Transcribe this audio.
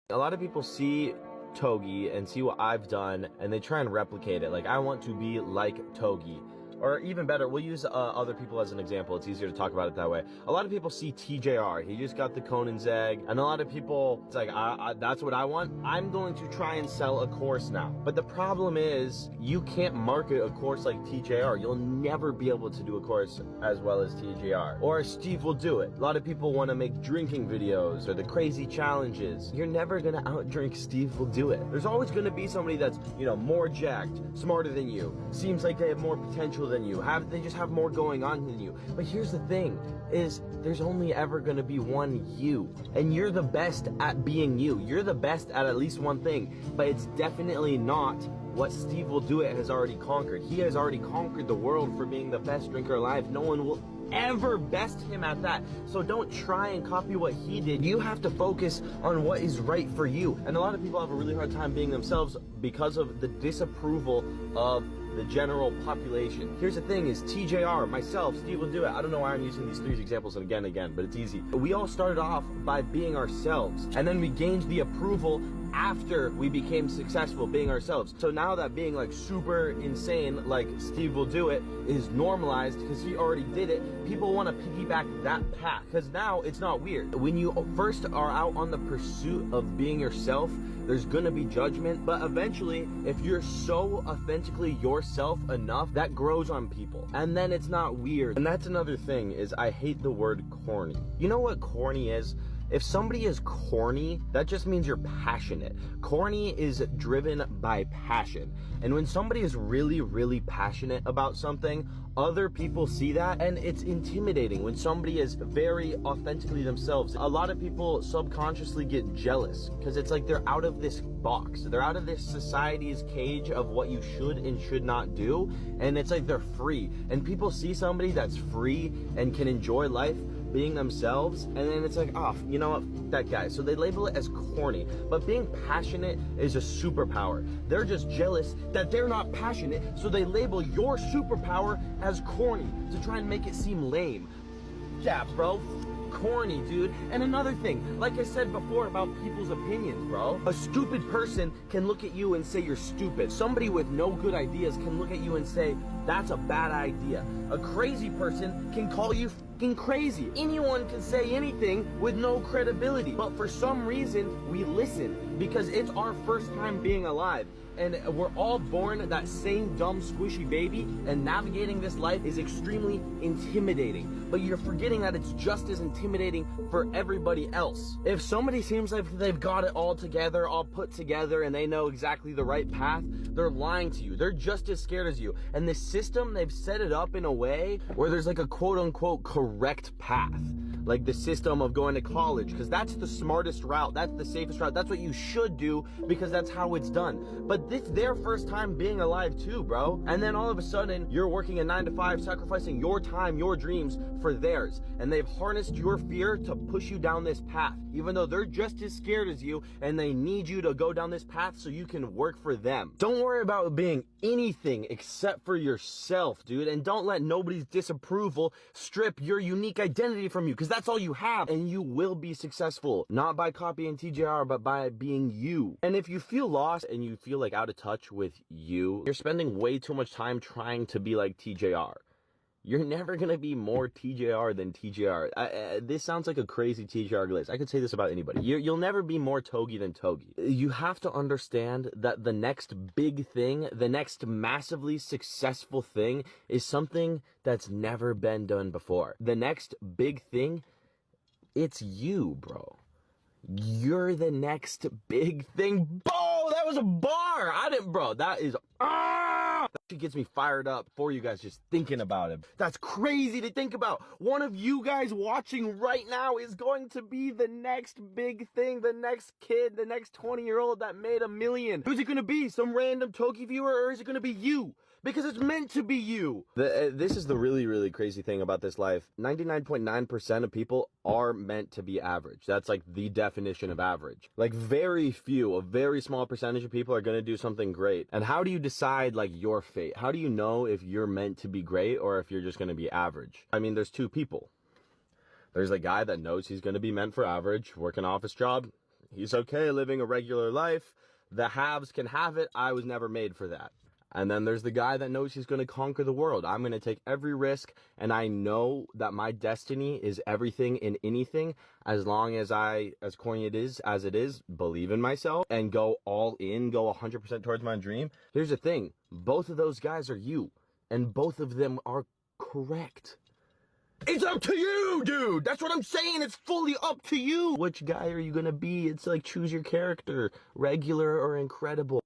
A lot of people see Togi and see what I've done and they try and replicate it. Like, I want to be like Togi. Or even better, we'll use other people as an example. It's easier to talk about it that way. A lot of people see TJR. He just got the Konenzeg. And a lot of people, it's like, that's what I want. I'm going to try and sell a course now. But the problem is, you can't market a course like TJR. You'll never be able to do a course as well as TJR. Or Steve will do it. A lot of people want to make drinking videos or the crazy challenges. You're never going to outdrink Steve will do it. There's always going to be somebody that's, more jacked, smarter than you, seems like they have more potential than you, they just have more going on than you. But here's the thing, is there's only ever gonna be one you, and you're the best at being you. You're the best at least one thing, but it's definitely not what Steve will do it has already conquered. He has already conquered the world for being the best drinker alive. No one will ever best him at that. So don't try and copy what he did. You have to focus on what is right for you. And a lot of people have a really hard time being themselves because of the disapproval of the general population. Here's the thing is TJR, myself, Steve will do it. I don't know why I'm using these three examples again, but it's easy. We all started off by being ourselves, and then we gained the approval after we became successful being ourselves. So now that being like super insane, like Steve will do it, is normalized because he already did it, people want to piggyback that path because now it's not weird. When you first are out on the pursuit of being yourself, there's gonna be judgment, but eventually, if you're so authentically yourself enough, that grows on people. And then it's not weird. And that's another thing, is I hate the word corny. You know what corny is? If somebody is corny, that just means you're passionate. Corny is driven by passion. And when somebody is really, really passionate about something, other people see that and it's intimidating. When somebody is very authentically themselves, a lot of people subconsciously get jealous because it's like they're out of this box. They're out of this society's cage of what you should and should not do. And it's like they're free. And people see somebody that's free and can enjoy life being themselves, and then it's like, oh, you know what, that guy. So they label it as corny, but being passionate is a superpower. They're just jealous that they're not passionate, so they label your superpower as corny to try and make it seem lame. Yeah, bro. Corny, dude. And another thing, like I said before about people's opinions, bro. A stupid person can look at you and say you're stupid. Somebody with no good ideas can look at you and say, that's a bad idea. A crazy person can call you f***ing crazy. Anyone can say anything with no credibility. But for some reason, we listen because it's our first time being alive. And we're all born that same dumb squishy baby, and navigating this life is extremely intimidating. But you're forgetting that it's just as intimidating for everybody else. If somebody seems like they've got it all together, all put together, and they know exactly the right path, they're lying to you. They're just as scared as you. And the system, they've set it up in a way where there's like a quote-unquote correct path. Like the system of going to college, because that's the smartest route, that's the safest route, that's what you should do because that's how it's done. But it's their first time being alive too, bro. And then all of a sudden, you're working a 9-to-5, sacrificing your time, your dreams for theirs. And they've harnessed your fear to push you down this path, even though they're just as scared as you and they need you to go down this path so you can work for them. Don't worry about being anything except for yourself, dude. And don't let nobody's disapproval strip your unique identity from you, because that's all you have, and you will be successful, not by copying TJR, but by being you. And if you feel lost and you feel like out of touch with you're spending way too much time trying to be like TJR. You're never gonna be more TJR than TJR. This sounds like a crazy TJR glitch. I could say this about anybody. You'll never be more Togi than Togi. You have to understand that the next big thing, the next massively successful thing, is something that's never been done before. The next big thing, it's you, bro. You're the next big thing. Bro, that was a bar. That is, that shit gets me fired up for you guys just thinking about it. That's crazy to think about. One of you guys watching right now is going to be the next big thing, the next kid, the next 20-year-old that made $1 million. Who's it going to be? Some random Togi viewer, or is it going to be you? Because it's meant to be you. This is the really, really crazy thing about this life. 99.9% of people are meant to be average. That's like the definition of average. Like very few, a very small percentage of people are going to do something great. And how do you decide like your fate? How do you know if you're meant to be great or if you're just going to be average? I mean, there's two people. There's a guy that knows he's going to be meant for average, work an office job, He's okay living a regular life. The haves can have it. I was never made for that. And then there's the guy that knows he's going to conquer the world. I'm going to take every risk, and I know that my destiny is everything in anything, as long as I, as corny as it is, believe in myself and go all in, go 100% towards my dream. Here's the thing. Both of those guys are you, and both of them are correct. It's up to you, dude. That's what I'm saying. It's fully up to you. Which guy are you going to be? It's like choose your character, regular or incredible.